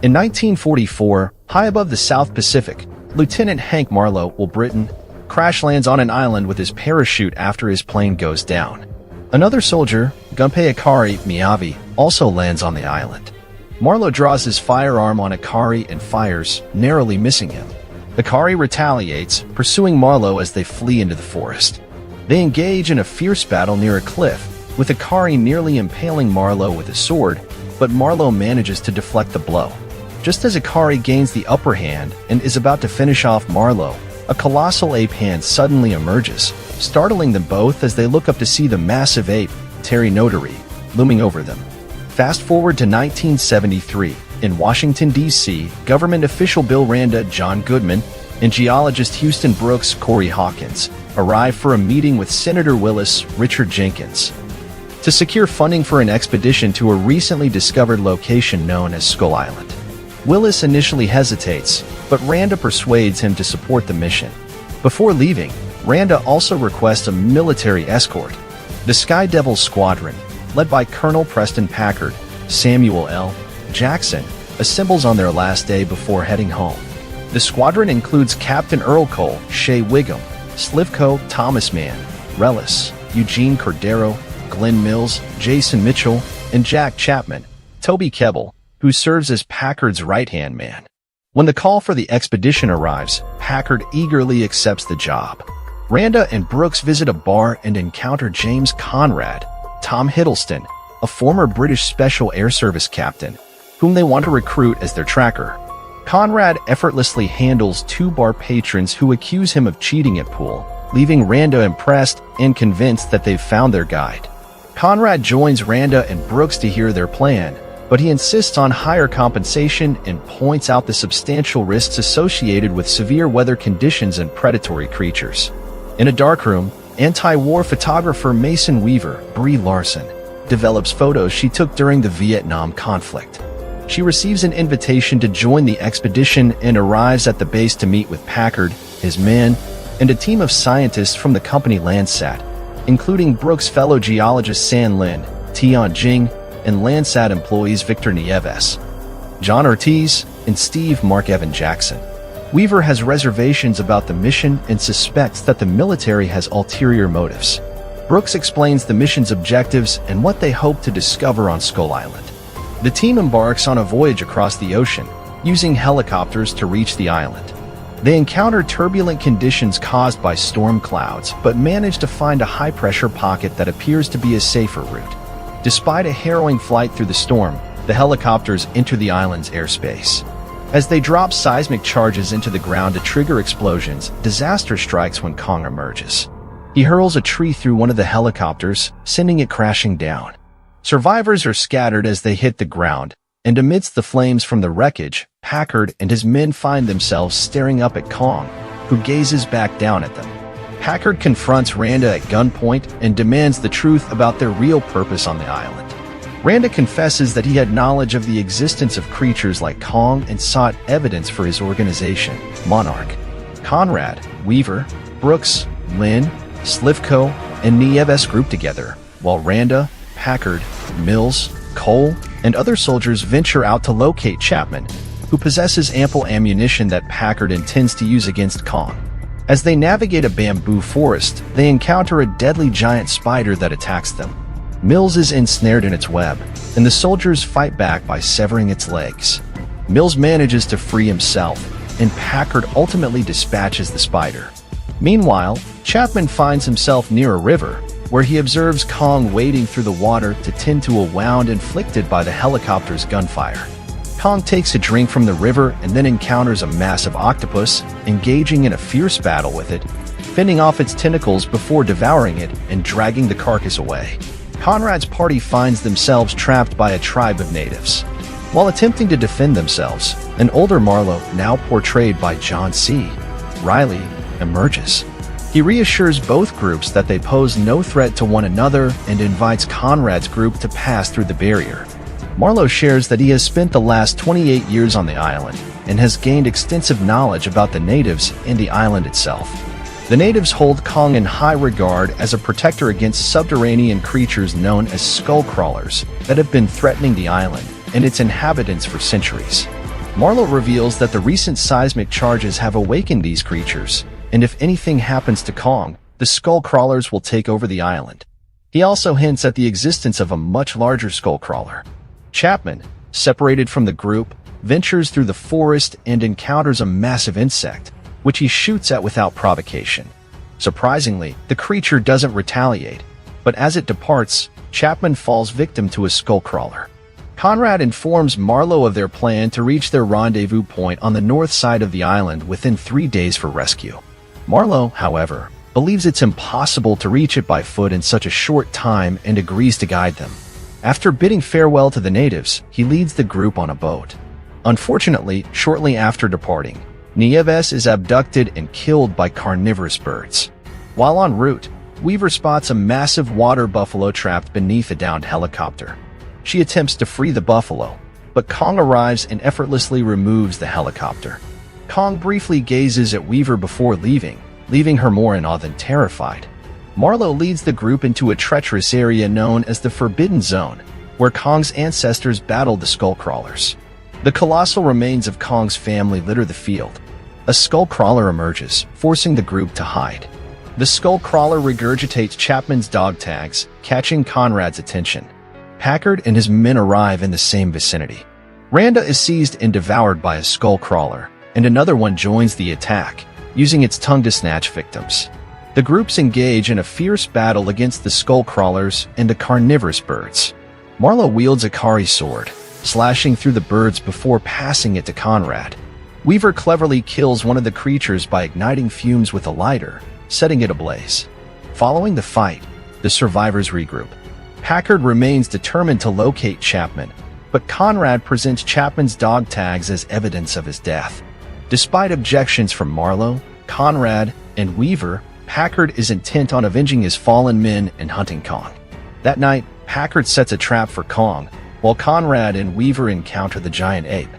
In 1944, high above the South Pacific, Lieutenant Hank Marlowe, Britain, crash lands on an island with his parachute after his plane goes down. Another soldier, Gunpei Akari Miyavi, also lands on the island. Marlowe draws his firearm on Akari and fires, narrowly missing him. Akari retaliates, pursuing Marlowe as they flee into the forest. They engage in a fierce battle near a cliff, with Akari nearly impaling Marlowe with a sword, but Marlowe manages to deflect the blow. Just as Akari gains the upper hand and is about to finish off Marlowe, a colossal ape hand suddenly emerges, startling them both as they look up to see the massive ape, Pteranodon, looming over them. Fast forward to 1973. In Washington, D.C., government official Bill Randa, John Goodman, and geologist Houston Brooks, Corey Hawkins, arrive for a meeting with Senator Willis, Richard Jenkins, to secure funding for an expedition to a recently discovered location known as Skull Island. Willis initially hesitates, but Randa persuades him to support the mission. Before leaving, Randa also requests a military escort. The Sky Devil Squadron, led by Colonel Preston Packard, Samuel L. Jackson, assembles on their last day before heading home. The squadron includes Captain Earl Cole, Shea Wiggum, Slivko Thomas Mann, Reilly, Eugene Cordero, Glenn Mills, Jason Mitchell, and Jack Chapman, Toby Kebbell, who serves as Packard's right-hand man. When the call for the expedition arrives, Packard eagerly accepts the job. Randa and Brooks visit a bar and encounter James Conrad, Tom Hiddleston, a former British Special Air Service captain, whom they want to recruit as their tracker. Conrad effortlessly handles two bar patrons who accuse him of cheating at pool, leaving Randa impressed and convinced that they've found their guide. Conrad joins Randa and Brooks to hear their plan, but he insists on higher compensation and points out the substantial risks associated with severe weather conditions and predatory creatures. In a darkroom, anti-war photographer Mason Weaver, Brie Larson, develops photos she took during the Vietnam conflict. She receives an invitation to join the expedition and arrives at the base to meet with Packard, his men, and a team of scientists from the company Landsat, including Brooks' fellow geologist San Lin, Tian Jing, and Landsat employees Victor Nieves, John Ortiz, and Steve Mark Evan Jackson. Weaver has reservations about the mission and suspects that the military has ulterior motives. Brooks explains the mission's objectives and what they hope to discover on Skull Island. The team embarks on a voyage across the ocean, using helicopters to reach the island. They encounter turbulent conditions caused by storm clouds, but manage to find a high-pressure pocket that appears to be a safer route. Despite a harrowing flight through the storm, the helicopters enter the island's airspace. As they drop seismic charges into the ground to trigger explosions, disaster strikes when Kong emerges. He hurls a tree through one of the helicopters, sending it crashing down. Survivors are scattered as they hit the ground, and amidst the flames from the wreckage, Packard and his men find themselves staring up at Kong, who gazes back down at them. Packard confronts Randa at gunpoint and demands the truth about their real purpose on the island. Randa confesses that he had knowledge of the existence of creatures like Kong and sought evidence for his organization, Monarch. Conrad, Weaver, Brooks, Lynn, Slivko, and Nieves group together, while Randa, Packard, Mills, Cole, and other soldiers venture out to locate Chapman, who possesses ample ammunition that Packard intends to use against Kong. As they navigate a bamboo forest, they encounter a deadly giant spider that attacks them. Mills is ensnared in its web, and the soldiers fight back by severing its legs. Mills manages to free himself, and Packard ultimately dispatches the spider. Meanwhile, Chapman finds himself near a river, where he observes Kong wading through the water to tend to a wound inflicted by the helicopter's gunfire. Kong takes a drink from the river and then encounters a massive octopus, engaging in a fierce battle with it, fending off its tentacles before devouring it and dragging the carcass away. Conrad's party finds themselves trapped by a tribe of natives. While attempting to defend themselves, an older Marlowe, now portrayed by John C. Reilly, emerges. He reassures both groups that they pose no threat to one another and invites Conrad's group to pass through the barrier. Marlowe shares that he has spent the last 28 years on the island and has gained extensive knowledge about the natives and the island itself. The natives hold Kong in high regard as a protector against subterranean creatures known as skull crawlers that have been threatening the island and its inhabitants for centuries. Marlowe reveals that the recent seismic charges have awakened these creatures, and if anything happens to Kong, the skull crawlers will take over the island. He also hints at the existence of a much larger skull crawler. Chapman, separated from the group, ventures through the forest and encounters a massive insect, which he shoots at without provocation. Surprisingly, the creature doesn't retaliate, but as it departs, Chapman falls victim to a skull crawler. Conrad informs Marlowe of their plan to reach their rendezvous point on the north side of the island within 3 days for rescue. Marlowe, however, believes it's impossible to reach it by foot in such a short time and agrees to guide them. After bidding farewell to the natives, he leads the group on a boat. Unfortunately, shortly after departing, Nieves is abducted and killed by carnivorous birds. While en route, Weaver spots a massive water buffalo trapped beneath a downed helicopter. She attempts to free the buffalo, but Kong arrives and effortlessly removes the helicopter. Kong briefly gazes at Weaver before leaving her more in awe than terrified. Marlowe leads the group into a treacherous area known as the Forbidden Zone, where Kong's ancestors battled the skull crawlers. The colossal remains of Kong's family litter the field. A skull crawler emerges, forcing the group to hide. The skull crawler regurgitates Chapman's dog tags, catching Conrad's attention. Packard and his men arrive in the same vicinity. Randa is seized and devoured by a skull crawler, and another one joins the attack, using its tongue to snatch victims. The groups engage in a fierce battle against the skull crawlers and the carnivorous birds. Marlowe wields a Kari sword, slashing through the birds before passing it to Conrad. Weaver cleverly kills one of the creatures by igniting fumes with a lighter, setting it ablaze. Following the fight, the survivors regroup. Packard remains determined to locate Chapman, but Conrad presents Chapman's dog tags as evidence of his death. Despite objections from Marlowe, Conrad, and Weaver, Packard is intent on avenging his fallen men and hunting Kong. That night, Packard sets a trap for Kong, while Conrad and Weaver encounter the giant ape.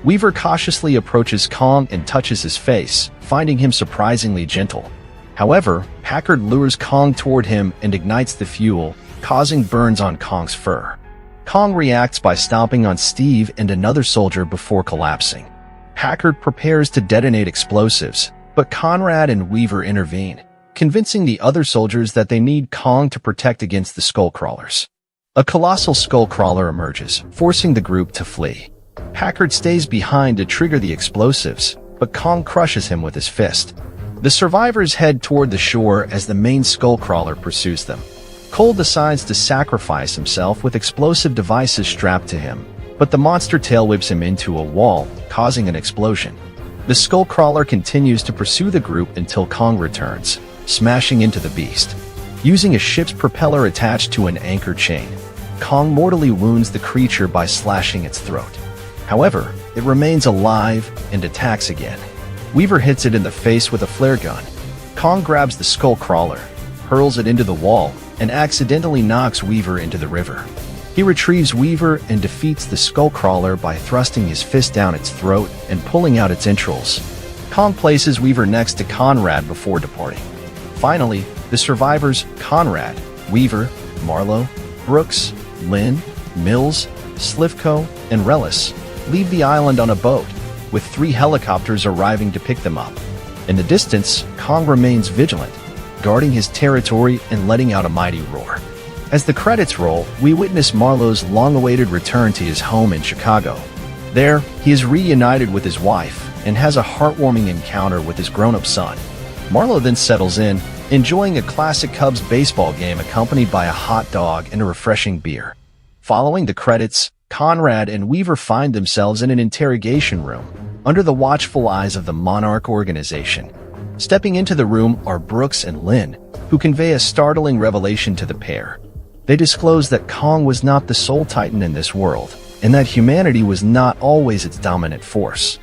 Weaver cautiously approaches Kong and touches his face, finding him surprisingly gentle. However, Packard lures Kong toward him and ignites the fuel, causing burns on Kong's fur. Kong reacts by stomping on Steve and another soldier before collapsing. Packard prepares to detonate explosives, but Conrad and Weaver intervene, convincing the other soldiers that they need Kong to protect against the skull crawlers. A colossal skull crawler emerges, forcing the group to flee. Packard stays behind to trigger the explosives, but Kong crushes him with his fist. The survivors head toward the shore as the main skull crawler pursues them. Cole decides to sacrifice himself with explosive devices strapped to him, but the monster tail whips him into a wall, causing an explosion. The skull crawler continues to pursue the group until Kong returns, smashing into the beast. Using a ship's propeller attached to an anchor chain, Kong mortally wounds the creature by slashing its throat. However, it remains alive and attacks again. Weaver hits it in the face with a flare gun. Kong grabs the skull crawler, hurls it into the wall, and accidentally knocks Weaver into the river. He retrieves Weaver and defeats the skull crawler by thrusting his fist down its throat and pulling out its entrails. Kong places Weaver next to Conrad before departing. Finally, the survivors, Conrad, Weaver, Marlowe, Brooks, Lynn, Mills, Slivko, and Reilly, leave the island on a boat, with 3 helicopters arriving to pick them up. In the distance, Kong remains vigilant, guarding his territory and letting out a mighty roar. As the credits roll, we witness Marlowe's long-awaited return to his home in Chicago. There, he is reunited with his wife and has a heartwarming encounter with his grown-up son. Marlowe then settles in, enjoying a classic Cubs baseball game accompanied by a hot dog and a refreshing beer. Following the credits, Conrad and Weaver find themselves in an interrogation room, under the watchful eyes of the Monarch organization. Stepping into the room are Brooks and Lynn, who convey a startling revelation to the pair. They disclose that Kong was not the sole titan in this world, and that humanity was not always its dominant force.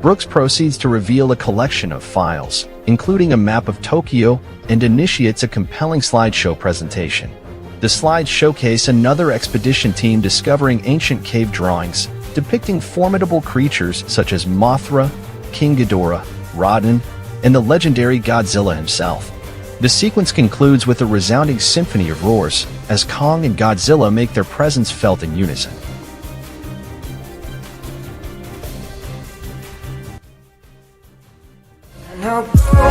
Brooks proceeds to reveal a collection of files, including a map of Tokyo, and initiates a compelling slideshow presentation. The slides showcase another expedition team discovering ancient cave drawings, depicting formidable creatures such as Mothra, King Ghidorah, Rodan, and the legendary Godzilla himself. The sequence concludes with a resounding symphony of roars, as Kong and Godzilla make their presence felt in unison. Now